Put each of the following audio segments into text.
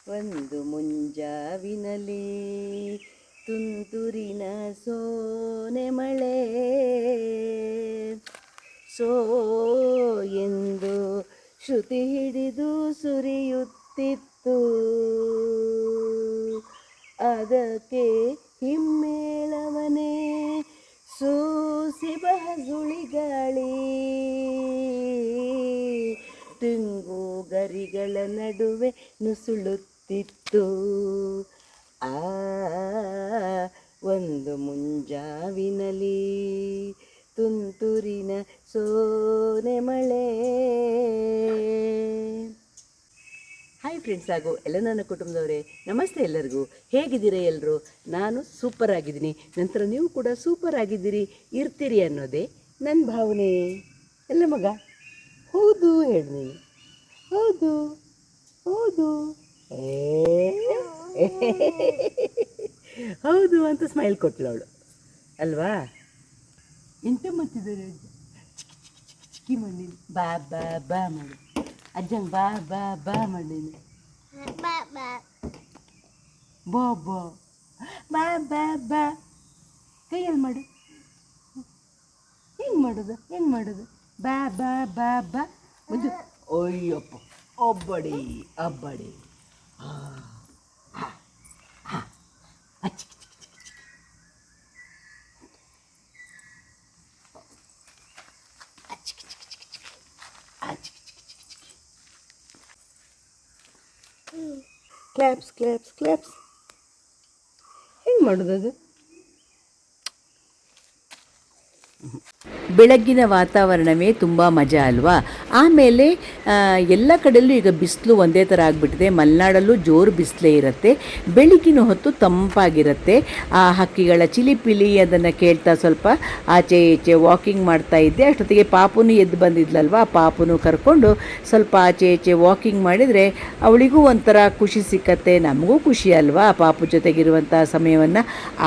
ಒಂದು ಮುಂಜಾವಿನಲ್ಲಿ ತುಂತುರಿನ ಸೋನೆ ಮಳೆ ಸೋ ಎಂದು ಶ್ರುತಿ ಹಿಡಿದು ಸುರಿಯುತ್ತಿತ್ತು. ಅದಕ್ಕೆ ಹಿಮ್ಮೇಳವನೇ ಸೂಸಿ ಬಹಸುಳಿಗಾಳಿ ತುಂಗು ಗರಿಗಳ ನಡುವೆ ನುಸುಳುತ್ತಿತ್ತು. ಆ ಒಂದು ಮುಂಜಾವಿನಲ್ಲಿ ತುಂತುರಿನ ಸೋನೆ ಮಳೆ. ಹಾಯ್ ಫ್ರೆಂಡ್ಸ್ ಹಾಗೂ ಎಲ್ಲ ನನ್ನ ಕುಟುಂಬದವರೇ, ನಮಸ್ತೆ ಎಲ್ಲರಿಗೂ. ಹೇಗಿದ್ದೀರಾ ಎಲ್ಲರೂ? ನಾನು ಸೂಪರ್ ಆಗಿದ್ದೀನಿ, ನಂತರ ನೀವು ಕೂಡ ಸೂಪರ್ ಆಗಿದ್ದೀರಿ, ಇರ್ತೀರಿ ಅನ್ನೋದೇ ನನ್ನ ಭಾವನೆ. ಎಲ್ಲ ಮಗ ಹೌದು ಹೇಳಿ ನೀನು, ಹೌದು ಹೌದು ಹೌದು ಅಂತ ಸ್ಮೈಲ್ ಕೊಟ್ಟಳು ಅವಳು ಅಲ್ವಾ? ಎಂತ ಮಾಡ್ತಿದ್ದಾರೆ ಚಿಕ್ಕಿ ಮಣ್ಣಿನ ಬಾ ಬಾ ಬಾ ಮಾಡಿ ಅಜ್ಜಂಗೆ ಬಾ ಬಾ ಬಾ ಮಾಡೀನಿ ಬಾ ಬಾ ಬಾ ಬಾ ಬಾ ಬಾ ಕೈಯಲ್ಲಿ ಮಾಡು. ಹೆಂಗೆ ಮಾಡೋದು ಬಾ ಬಾ ಬಾ ಬಾ ಮುಂದೆ. ಅಯ್ಯಪ್ಪ ಅಬ್ಬಡಿ ಅಬ್ಬಡಿ ಕ್ಲಾಪ್ಸ್ ಕ್ಲಾಪ್ಸ್ ಕ್ಲಾಪ್ಸ್. ಹೆಂಗೆ ಮಾಡೋದು ಅದು? ಬೆಳಗ್ಗಿನ ವಾತಾವರಣವೇ ತುಂಬ ಮಜಾ ಅಲ್ವಾ? ಆಮೇಲೆ ಎಲ್ಲ ಕಡೆಯಲ್ಲೂ ಈಗ ಬಿಸಿಲು ಒಂದೇ ಥರ ಆಗಿಬಿಟ್ಟಿದೆ. ಮಲೆನಾಡಲ್ಲೂ ಜೋರು ಬಿಸಿಲೇ ಇರುತ್ತೆ. ಬೆಳಗಿನ ಹೊತ್ತು ತಂಪಾಗಿರುತ್ತೆ. ಆ ಹಕ್ಕಿಗಳ ಚಿಲಿಪಿಲಿ ಅದನ್ನು ಕೇಳ್ತಾ ಸ್ವಲ್ಪ ಆಚೆ ಈಚೆ ವಾಕಿಂಗ್ ಮಾಡ್ತಾ ಇದ್ದೆ. ಅಷ್ಟೊತ್ತಿಗೆ ಪಾಪುನು ಎದ್ದು ಬಂದಿದ್ಲಲ್ವ, ಆ ಪಾಪುನು ಕರ್ಕೊಂಡು ಸ್ವಲ್ಪ ಆಚೆ ಈಚೆ ವಾಕಿಂಗ್ ಮಾಡಿದರೆ ಅವಳಿಗೂ ಒಂಥರ ಖುಷಿ ಸಿಕ್ಕತ್ತೆ, ನಮಗೂ ಖುಷಿ ಅಲ್ವಾ? ಪಾಪು ಜೊತೆಗಿರುವಂಥ ಸಮಯವನ್ನು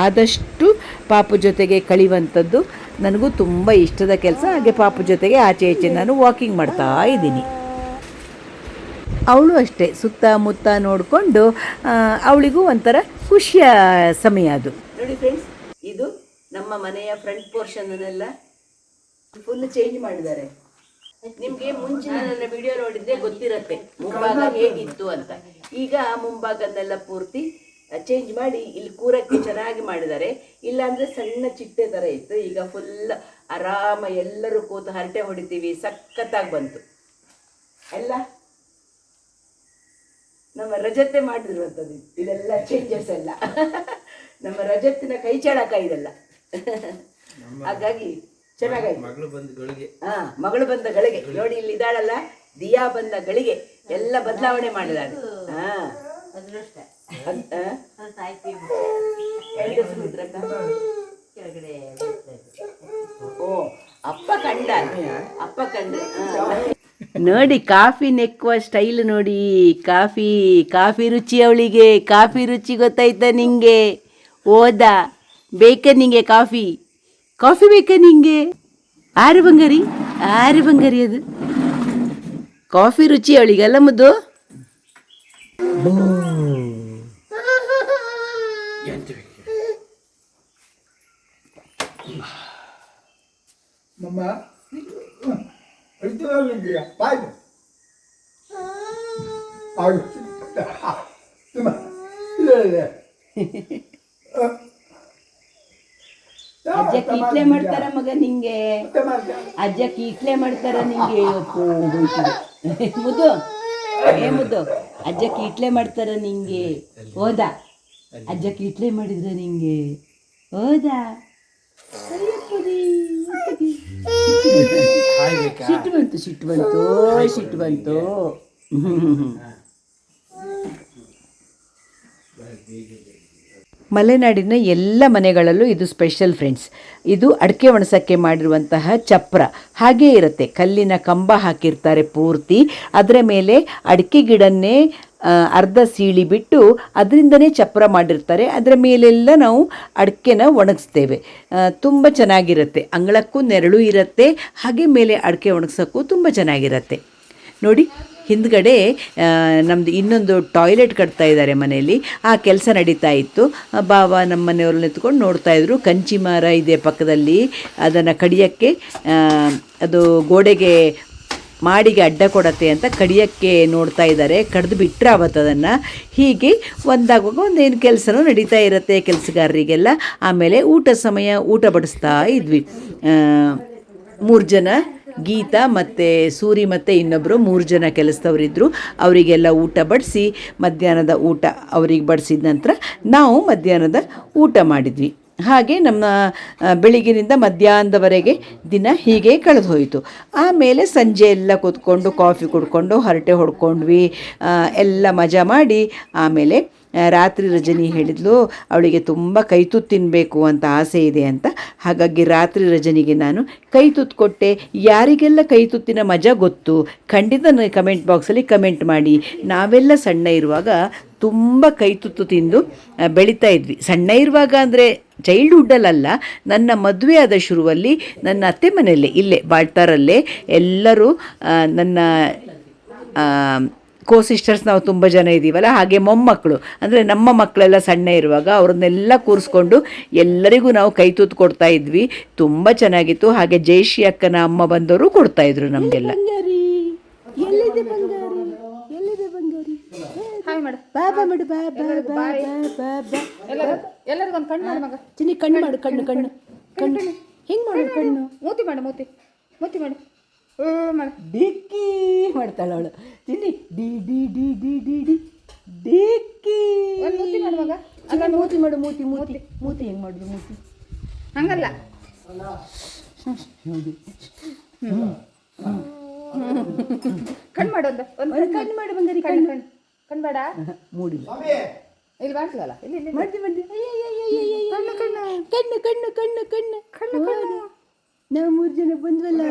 ಆದಷ್ಟು ಪಾಪು ಜೊತೆಗೆ ಕಳೆಯುವಂಥದ್ದು ನನಗೂ ತುಂಬ ಇಷ್ಟದ ಕೆಲಸ. ಹಾಗೆ ಪಾಪು ಜೊತೆಗೆ ಆಚೆ ಈಚೆ ನಾನು ವಾಕಿಂಗ್ ಮಾಡ್ತಾ ಇದ್ದೀನಿ. ಅವಳು ಅಷ್ಟೇ ಸುತ್ತಮುತ್ತ ನೋಡಿಕೊಂಡು ಅವಳಿಗೂ ಒಂಥರ ಖುಷಿಯ ಸಮಯ ಅದು. ನೋಡಿ ಫ್ರೆಂಡ್ಸ್, ಇದು ನಮ್ಮ ಮನೆಯ ಫ್ರಂಟ್ ಪೋರ್ಷನ್ನೆಲ್ಲ ಫುಲ್ ಚೇಂಜ್ ಮಾಡಿದ್ದಾರೆ. ನಿಮಗೆ ಮುಂಚಿನ ನನ್ನ ವಿಡಿಯೋ ನೋಡಿದ್ರೆ ಗೊತ್ತಿರತ್ತೆ ಮುಂಭಾಗ ಹೇಗಿತ್ತು ಅಂತ. ಈಗ ಮುಂಭಾಗದೆಲ್ಲ ಪೂರ್ತಿ ಚೇಂಜ್ ಮಾಡಿ ಇಲ್ಲಿ ಕೂರಕ್ಕೆ ಚೆನ್ನಾಗಿ ಮಾಡಿದ್ದಾರೆ. ಇಲ್ಲಾಂದರೆ ಸಣ್ಣ ಚಿಟ್ಟೆ ಥರ ಇತ್ತು. ಈಗ ಫುಲ್ ಆರಾಮ ಎಲ್ಲರೂ ಕೂತು ಹರಟೆ ಹೊಡಿತೀವಿ, ಸಖತ್ತಾಗಿ ಬಂತು ಎಲ್ಲ. ನಮ್ಮ ರಜತೆ ಮಾಡಿರುವಂಥದ್ದು ಇದೆಲ್ಲ ಚೇಂಜಸ್ ಎಲ್ಲ ನಮ್ಮ ರಜತ್ತಿನ ಕೈ ಚಳಕ ಇದೆಲ್ಲ. ಹಾಗಾಗಿ ಚೆನ್ನಾಗಾಯ್ತು. ಮಗಳು ಬಂದ ಗಳಿಗೆ ನೋಡಿ, ಇಲ್ಲಿ ಇದ್ದಾಳಲ್ಲ ದಿಯಾ ಬಂದ ಗಳಿಗೆ ಎಲ್ಲ ಬದಲಾವಣೆ ಮಾಡಿದ್ದಾರೆ. ಅಪ್ಪ ಕಂಡ ನೋಡಿ, ಕಾಫಿ ನೆಕ್ಕುವ ಸ್ಟೈಲ್ ನೋಡಿ. ಕಾಫಿ ರುಚಿ ಅವಳಿಗೆ. ಕಾಫಿ ರುಚಿ ಗೊತ್ತಾಯ್ತಾ ನಿಂಗೆ? ಓದಾ ಬೇಕಾ ನಿಂಗೆ ಕಾಫಿ ಬೇಕಾ ನಿಂಗೆ? ಆರು ಬಂಗಾರಿ ಅದು ಕಾಫಿ ರುಚಿ ಅವಳಿಗೆ ಅಲ್ಲ ಮುದ್ದು? ಅಜ್ಜ ಕೀಟ್ಲೆ ಮಾಡ್ತಾರ ಮಗ ನಿಂಗೆ, ಅಜ್ಜ ಕೀಟ್ಲೆ ಮಾಡ್ತಾರ ನಿಂಗೆ. ಮುದ್ದು ಮುದ್ದು ಅಜ್ಜ ಕೀಟ್ಲೆ ಮಾಡ್ತಾರ ನಿಂಗೆ. ಹೋದಾ ಅಜ್ಜ ಕೀಟ್ಲೆ ಮಾಡಿದ್ರ ನಿಂಗೆ? ಹೋದಾ? ಸಿಟ್ಟು ಬಂತು. ಮಲೆನಾಡಿನ ಎಲ್ಲ ಮನೆಗಳಲ್ಲೂ ಇದು ಸ್ಪೆಷಲ್ ಫ್ರೆಂಡ್ಸ್. ಇದು ಅಡಿಕೆ ಒಣಸಕ್ಕೆ ಮಾಡಿರುವಂತಹ ಚಪ್ರ ಹಾಗೇ ಇರುತ್ತೆ. ಕಲ್ಲಿನ ಕಂಬ ಹಾಕಿರ್ತಾರೆ ಪೂರ್ತಿ, ಅದರ ಮೇಲೆ ಅಡಿಕೆ ಗಿಡನ್ನೇ ಅರ್ಧ ಸೀಳಿ ಬಿಟ್ಟು ಅದರಿಂದನೇ ಚಪ್ರ ಮಾಡಿರ್ತಾರೆ. ಅದರ ಮೇಲೆಲ್ಲ ನಾವು ಅಡಿಕೆನ ಒಣಗಿಸ್ತೇವೆ. ತುಂಬ ಚೆನ್ನಾಗಿರುತ್ತೆ. ಅಂಗಳಕ್ಕೂ ನೆರಳು ಇರುತ್ತೆ, ಹಾಗೆ ಮೇಲೆ ಅಡಿಕೆ ಒಣಗ್ಸೋಕ್ಕೂ ತುಂಬ ಚೆನ್ನಾಗಿರುತ್ತೆ. ನೋಡಿ ಹಿಂದ್ಗಡೆ ನಮ್ಮದು ಇನ್ನೊಂದು ಟಾಯ್ಲೆಟ್ ಕಟ್ತಾ ಇದ್ದಾರೆ ಮನೆಯಲ್ಲಿ. ಆ ಕೆಲಸ ನಡೀತಾ ಇತ್ತು. ಬಾವ ನಮ್ಮ ಮನೆಯವ್ರನ್ನ ನಿಂತ್ಕೊಂಡು ನೋಡ್ತಾ ಇದ್ರು. ಕಂಚಿ ಮರ ಇದೆ ಪಕ್ಕದಲ್ಲಿ, ಅದನ್ನು ಕಡಿಯೋಕ್ಕೆ ಅದು ಗೋಡೆಗೆ ಮಾಡಿಗೆ ಅಡ್ಡ ಕೊಡತ್ತೆ ಅಂತ ಕಡಿಯೋಕ್ಕೆ ನೋಡ್ತಾ ಇದ್ದಾರೆ. ಕಡ್ದು ಬಿಟ್ಟರೆ ಅವತ್ತು ಅದನ್ನು. ಹೀಗೆ ಒಂದಾಗುವಾಗ ಒಂದೇನು ಕೆಲಸನೂ ನಡೀತಾ ಇರುತ್ತೆ ಕೆಲಸಗಾರರಿಗೆಲ್ಲ. ಆಮೇಲೆ ಊಟ ಸಮಯ, ಊಟ ಬಡಿಸ್ತಾ ಇದ್ವಿ. 3 ಜನ, ಗೀತಾ ಮತ್ತು ಸೂರಿ ಮತ್ತು ಇನ್ನೊಬ್ಬರು 3 ಜನ ಕೆಲಸದವರಿದ್ದರು. ಅವರಿಗೆಲ್ಲ ಊಟ ಬಡಿಸಿ ಮಧ್ಯಾಹ್ನದ ಊಟ ಅವ್ರಿಗೆ ಬಡಿಸಿದ ನಂತರ ನಾವು ಮಧ್ಯಾಹ್ನದ ಊಟ ಮಾಡಿದ್ವಿ. ಹಾಗೆ ನಮ್ಮ ಬೆಳಗಿನಿಂದ ಮಧ್ಯಾಹ್ನದವರೆಗೆ ದಿನ ಹೀಗೆ ಕಳೆದು ಹೋಯಿತು. ಆಮೇಲೆ ಸಂಜೆ ಎಲ್ಲ ಕೂತ್ಕೊಂಡು ಕಾಫಿ ಕುಡ್ಕೊಂಡು ಹರಟೆ ಹೊಡ್ಕೊಂಡ್ವಿ, ಎಲ್ಲ ಮಜಾ ಮಾಡಿ ಆಮೇಲೆ ರಾತ್ರಿ ರಜನಿ ಹೇಳಿದ್ಲು ಅವಳಿಗೆ ತುಂಬ ಕೈತುತ್ತು ತಿನ್ನಬೇಕು ಅಂತ ಆಸೆ ಇದೆ ಅಂತ. ಹಾಗಾಗಿ ರಾತ್ರಿ ರಜನಿಗೆ ನಾನು ಕೈತುತ್ತು ಕೊಟ್ಟೆ. ಯಾರಿಗೆಲ್ಲ ಕೈತುತ್ತಿನ ಮಜಾ ಗೊತ್ತು ಖಂಡಿತ ಕಮೆಂಟ್ ಬಾಕ್ಸಲ್ಲಿ ಕಮೆಂಟ್ ಮಾಡಿ. ನಾವೆಲ್ಲ ಸಣ್ಣ ಇರುವಾಗ ತುಂಬ ಕೈತುತ್ತು ತಿಂದು ಬೆಳೀತಾ ಇದ್ವಿ. ಸಣ್ಣ ಇರುವಾಗ ಅಂದರೆ ಚೈಲ್ಡ್ಹುಡ್ಡಲ್ಲ, ನನ್ನ ಮದುವೆ ಆದ ಶುರುವಲ್ಲಿ ನನ್ನ ಅತ್ತೆ ಮನೆಯಲ್ಲೇ ಇಲ್ಲೇ ಬಾಳ್ತಾರಲ್ಲೇ ಎಲ್ಲರೂ ನನ್ನ ಸಿಸ್ಟರ್ಸ್ ನಾವು ತುಂಬ ಜನ ಇದ್ದೀವಲ್ಲ, ಹಾಗೆ ಮೊಮ್ಮಕ್ಕಳು ಅಂದರೆ ನಮ್ಮ ಮಕ್ಕಳೆಲ್ಲ ಸಣ್ಣ ಇರುವಾಗ ಅವ್ರನ್ನೆಲ್ಲ ಕೂರಿಸ್ಕೊಂಡು ಎಲ್ಲರಿಗೂ ನಾವು ಕೈತೂತು ಕೊಡ್ತಾ ಇದ್ವಿ. ತುಂಬ ಚೆನ್ನಾಗಿತ್ತು. ಹಾಗೆ ಜಯಶ್ರೀ ಅಕ್ಕನ ಅಮ್ಮ ಬಂದವರು ಕೊಡ್ತಾಯಿದ್ರು ನಮಗೆಲ್ಲ. ಕಣ್ಣು ಮಾಡು, ಕಣ್ಣು ಕಣ್ಣು ಕಣ್ಣು ಹಿಂಗೆ ಮಾಡು, ಕಣ್ಣು ಮೂತಿ ಮಾಡು, ಮೂತಿ ಮೂತಿ ಮಾಡು, ಡಿಕ್ಕಿ ಮಾಡ್ತಾಳೆ ಅವಳು. ತಿನ್ನಿ D D D D D D ಡಿಕ್ಕಿ ಮೂತಿ ಮಾಡುವಾಗ ಮೂತಿ ಮಾಡು, ಮೂತಿ ಮೂತಿ ಮೂತಿ ಹೆಂಗೆ ಮಾಡೋದು, ಮೂತಿ ಹಂಗಲ್ಲ. ಕಣ್ಣು ಮಾಡೋದು, ಕಣ್ಣು ಮಾಡು ಬಂಗಾರಿ, ಕಣ್ಣು ಕಣ್ಣು ಕಣ್ಣು ಬೇಡ, ಮೂಡಿಲ್ಲ ಇಲ್ಲಿ ಮಾಡ್ತೀವಲ್ಲ, ಇಲ್ಲಿ ಇಲ್ಲಿ ಮಾಡ್ತೀವಿ ಬಂದು ಕಣ್ಣು ಕಣ್ಣು ಕಣ್ಣು ಕಣ್ಣು ಕಣ್ಣು ಕಣ್ಣು ಕಣ್ಣು ಕಣ್ಣು. ನಾವು 3 ಜನ ಬಂದ್ವಲ್ಲ,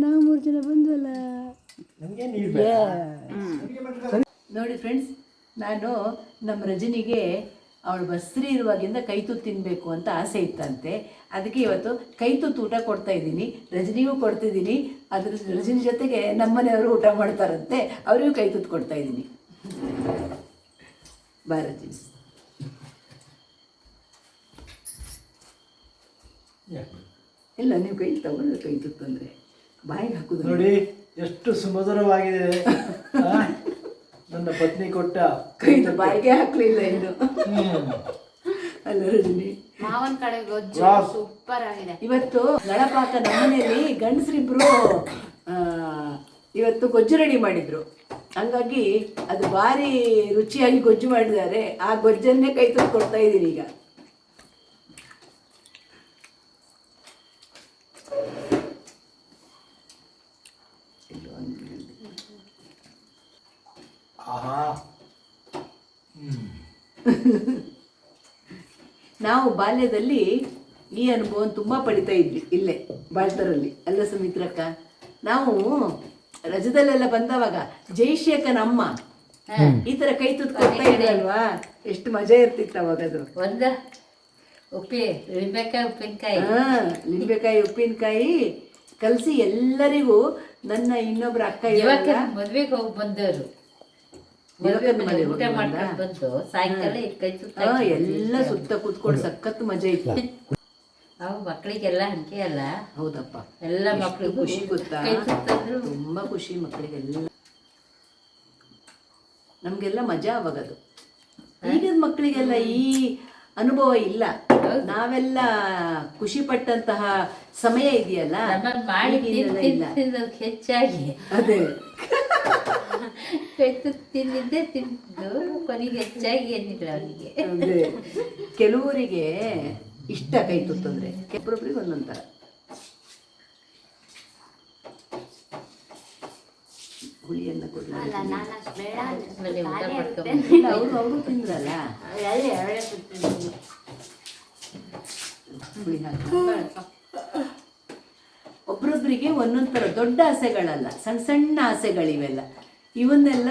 ನಾವು 3 ಜನ ಬಂದ್ವಲ್ಲ. ನೋಡಿ ಫ್ರೆಂಡ್ಸ್, ನಾನು ನಮ್ಮ ರಜನಿಗೆ ಅವಳು ಬಸ್ರಿ ಇರುವಾಗಿಂದ ಕೈತುತ್ತು ತಿನ್ನಬೇಕು ಅಂತ ಆಸೆ ಇತ್ತಂತೆ. ಅದಕ್ಕೆ ಇವತ್ತು ಕೈತುತ್ತು ಊಟ ಕೊಡ್ತಾ ಇದ್ದೀನಿ, ರಜನಿಗೂ ಕೊಡ್ತಿದ್ದೀನಿ. ಅದ್ರ ರಜನಿ ಜೊತೆಗೆ ನಮ್ಮನೆಯವರು ಊಟ ಮಾಡ್ತಾರಂತೆ, ಅವರಿಗೂ ಕೈತುತ್ತು ಕೊಡ್ತಾ ಇದ್ದೀನಿ. ಬಾ ರಜನಿ. ಇಲ್ಲ, ನೀವು ಕೈ ತಗೊಂಡ್ರೆ ಕೈತುತ್ತು ಅಂದರೆ ಬಾಯಿಗೆ ಹಾಕೋದು ನೋಡಿ ಎಷ್ಟು ಸುಮಧುರವಾಗಿದೆ. ನನ್ನ ಪತ್ನಿ ಕೊಟ್ಟ ಕೈದು ಬಾಯಿಗೆ ಹಾಕ್ಲಿಲ್ಲ ಇನ್ನು. ಅಲ್ಲ ರಜನಿ, ಮಾವನ್ ಕಡೆ ಗೊಜ್ಜು ಸೂಪರ್ ಆಗಿದೆ. ಇವತ್ತು ನಳಪಾಕ ನಮ್ಮನೆಯಲ್ಲಿ ಗಂಡಸರಿಬ್ರು ಇವತ್ತು ಗೊಜ್ಜು ರೆಡಿ ಮಾಡಿದ್ರು. ಹಂಗಾಗಿ ಅದು ಭಾರಿ ರುಚಿಯಾಗಿ ಗೊಜ್ಜು ಮಾಡಿದ್ದಾರೆ. ಆ ಗೊಜ್ಜನ್ನೇ ಕೈ ತುತ್ತು ಕೊಡ್ತಾ ಇದ್ದೀನಿ ಈಗ. ನಾವು ಬಾಲ್ಯದಲ್ಲಿ ಈ ಅನುಭವವನ್ನು ತುಂಬ ಪಡಿತಾ ಇದ್ವಿ ಇಲ್ಲೇ ಬಾಳ್ತರಲ್ಲಿ. ಅಲ್ಲ ಸುಮಿತ್ರಕ್ಕ, ನಾವು ರಜದಲ್ಲೆಲ್ಲ ಬಂದವಾಗ ಜಯಶ್ರೀ ಅಕ್ಕನ ಅಮ್ಮ ಈ ತರ ಕೈ ತುತ್ತು ಕೊಡ್ತಾ ಇದ್ರಲ್ವಾ, ಎಷ್ಟು ಮಜಾ ಇರ್ತಿತ್ತು ಅವಾಗ. ಅದು ಲಿಂಬೆಕಾಯಿ ಉಪ್ಪಿನಕಾಯಿ ಕಲಸಿ ಎಲ್ಲರಿಗೂ, ನನ್ನ ಇನ್ನೊಬ್ರ ಅಕ್ಕ ಮದ್ವೆಗೆ ಹೋಗಿ ಬಂದವರು ಎಲ್ಲ ಸುತ್ತ ಕೂತ್ಕೊಂಡು ಸಖತ್ ಮಜಾ ಇತ್ತು. ಅವು ಮಕ್ಕಳಿಗೆಲ್ಲ ಹಂಗೆ ಅಲ್ಲ. ಹೌದಪ್ಪ, ಎಲ್ಲ ಮಕ್ಕಳಿಗೆ ಖುಷಿ ಗೊತ್ತಾ, ತುಂಬಾ ಖುಷಿ ಮಕ್ಕಳಿಗೆಲ್ಲ. ನಮ್ಗೆಲ್ಲ ಮಜಾ ಅವಾಗದು. ಈಗಿನ ಮಕ್ಕಳಿಗೆಲ್ಲ ಈ ಅನುಭವ ಇಲ್ಲ. ನಾವೆಲ್ಲ ಖುಷಿ ಪಟ್ಟಂತಹ ಸಮಯ ಇದೆಯಲ್ಲ, ಹೆಚ್ಚಾಗಿ ಅದೇ ತಿಂದಿದ್ದೆ ತಿಂದು ಕೊನೆಗೆ ಹೆಚ್ಚಾಗಿ ಏನಿಲ್ಲ ಅವನಿಗೆ. ಅದೇ ಕೆಲವರಿಗೆ ಇಷ್ಟ ಕೈ ತುತ್ತಂದ್ರೆ, ಕೆಲವೊಬ್ಬರಿಗೆ ಒಂದೊಂಥರ. ಹುಳಿಯನ್ನ ಅವರು ತಿಂದ್ರಲ್ಲ, ಹುಳಿ ಹಾಕಿ ಒಬ್ರೊಬ್ರಿಗೆ ಒಂದೊಂದು ಥರ. ದೊಡ್ಡ ಆಸೆಗಳಲ್ಲ, ಸಣ್ಣ ಸಣ್ಣ ಆಸೆಗಳಿವೆಲ್ಲ. ಇವನ್ನೆಲ್ಲ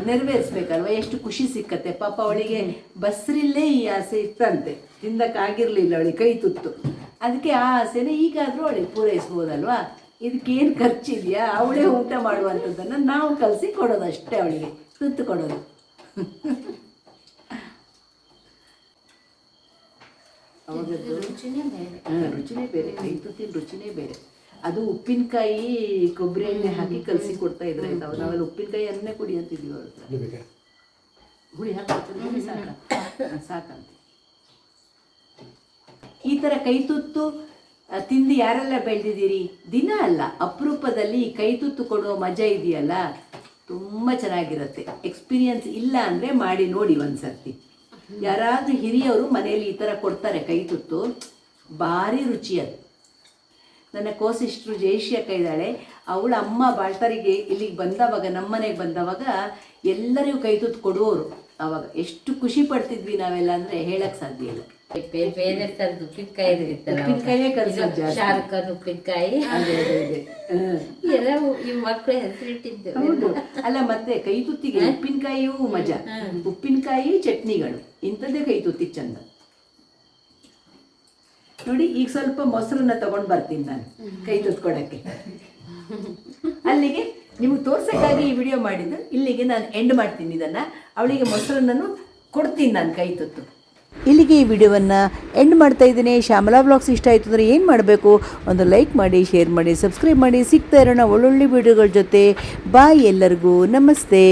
ನೆರವೇರಿಸ್ಬೇಕಲ್ವ. ಎಷ್ಟು ಖುಷಿ ಸಿಕ್ಕತ್ತೆ. ಪಾಪ ಅವಳಿಗೆ ಬಸ್ರಿಲ್ಲೇ ಈ ಆಸೆ ಇತ್ತಂತೆ, ತಿಂದಕ್ಕಾಗಿರ್ಲಿಲ್ಲ ಅವಳಿಗೆ ಕೈ ತುತ್ತು. ಅದಕ್ಕೆ ಆ ಆಸೆನ ಈಗಾದರೂ ಅವಳಿಗೆ ಪೂರೈಸ್ಬೋದಲ್ವಾ. ಇದಕ್ಕೇನು ಖರ್ಚಿದೆಯಾ, ಅವಳೇ ಊಟ ಮಾಡುವಂಥದ್ದನ್ನು ನಾವು ಕಲಸಿ ಕೊಡೋದು ಅಷ್ಟೇ, ಅವಳಿಗೆ ತುತ್ತು ಕೊಡೋದು. ರುಚಿನೇ ಬೇರೆ. ರುಚಿನೇ ಬೇರೆ, ಕೈ ತುತ್ತಿನ ರುಚಿನೇ ಬೇರೆ. ಅದು ಉಪ್ಪಿನಕಾಯಿ ಕೊಬ್ಬರಿ ಎಣ್ಣೆ ಹಾಕಿ ಕಲಸಿ ಕೊಡ್ತಾ ಇದ್ರೆ ಆಯ್ತು. ನಾವೆಲ್ಲ ಉಪ್ಪಿನಕಾಯಿ ಅನ್ನೇ ಕುಡಿ ಅಂತಿದ್ವಿ ಅವ್ರ ಹತ್ರ. ಹುಳಿ ಹಾಕಿ ಸಾಕಂತ. ಈ ಥರ ಕೈ ತುತ್ತು ತಿಂದು ಯಾರೆಲ್ಲ ಬೆಳೆದಿದ್ದೀರಿ? ದಿನ ಅಲ್ಲ, ಅಪರೂಪದಲ್ಲಿ ಕೈ ತುತ್ತು ಕೊಡೋ ಮಜಾ ಇದೆಯಲ್ಲ, ತುಂಬ ಚೆನ್ನಾಗಿರುತ್ತೆ. ಎಕ್ಸ್ಪೀರಿಯನ್ಸ್ ಇಲ್ಲ ಅಂದರೆ ಮಾಡಿ ನೋಡಿ ಒಂದ್ಸರ್ತಿ. ಯಾರಾದರೂ ಹಿರಿಯವರು ಮನೆಯಲ್ಲಿ ಈ ಥರ ಕೊಡ್ತಾರೆ ಕೈ ತುತ್ತು, ಭಾರಿ ರುಚಿ ಅದು. ನನ್ನ ಕೋಸಿಸ್ಟ್ರು ಜಯಶ್ರೀ ಅಕ್ಕ ಇದ್ದಾಳೆ, ಅವಳ ಅಮ್ಮ ಬಾಳ್ತಾರಿಗೆ ಇಲ್ಲಿಗೆ ಬಂದವಾಗ, ನಮ್ಮನೆಗೆ ಬಂದವಾಗ ಎಲ್ಲರಿಗೂ ಕೈ ತುತ್ತು ಕೊಡುವವರು. ಆವಾಗ ಎಷ್ಟು ಖುಷಿ ಪಡ್ತಿದ್ವಿ ನಾವೆಲ್ಲ ಅಂದರೆ ಹೇಳಕ್ಕೆ ಸಾಧ್ಯ ಇಲ್ಲ. ಬೇರೆ ಬೇರೆ ಥರದ ಉಪ್ಪಿನಕಾಯಿ ಇರುತ್ತಲ್ಲ, ಉಪ್ಪಿನಕಾಯೇ ಕಲ್ಸೋದು ಜಾಸ್ತಿ. ಶಾರುಖ್ ಉಪ್ಪಿನಕಾಯಿ ಎಲ್ಲ ಈ ಮಕ್ಕಳು ಹೆಸರಿಟ್ಟಿದ್ದು. ಹೌದು. ಅಲ್ಲ, ಮತ್ತೆ ಕೈ ತುತ್ತಿಗೆ ಉಪ್ಪಿನಕಾಯಿಯೂ ಮಜಾ. ಉಪ್ಪಿನಕಾಯಿ ಚಟ್ನಿಗಳು ಇಂಥದ್ದೇ ಕೈ ತುತ್ತಿಗೆ ಚಂದ. ನೋಡಿ, ಈಗ ಸ್ವಲ್ಪ ಮೊಸರನ್ನ ತಗೊಂಡು ಬರ್ತೀನಿ ನಾನು ಕೈ ತುತ್ತು ಕೊಡಕ್ಕೆ. ಅಲ್ಲಿಗೆ ನಿಮ್ಗೆ ತೋರ್ಸಕ್ಕಾಗಿ ಈ ವಿಡಿಯೋ ಮಾಡಿದ್ದು. ಇಲ್ಲಿಗೆ ನಾನು ಎಂಡ್ ಮಾಡ್ತೀನಿ ಇದನ್ನು. ಅವಳಿಗೆ ಮೊಸರನ್ನು ಕೊಡ್ತೀನಿ ನಾನು ಕೈ ತುತ್ತು. ಇಲ್ಲಿಗೆ ಈ ವಿಡಿಯೋವನ್ನು ಎಂಡ್ ಮಾಡ್ತಾ ಇದ್ದೀನಿ. ಶ್ಯಾಮಲಾ ಬ್ಲಾಗ್ಸ್ ಇಷ್ಟ ಆಯಿತು ಅಂದರೆ ಏನು ಮಾಡಬೇಕು? ಒಂದು ಲೈಕ್ ಮಾಡಿ, ಶೇರ್ ಮಾಡಿ, ಸಬ್ಸ್ಕ್ರೈಬ್ ಮಾಡಿ. ಸಿಗ್ತಾ ಇರೋಣ ಒಳ್ಳೊಳ್ಳೆ ವಿಡಿಯೋಗಳ ಜೊತೆ. ಬಾಯ್, ಎಲ್ಲರಿಗೂ ನಮಸ್ತೆ.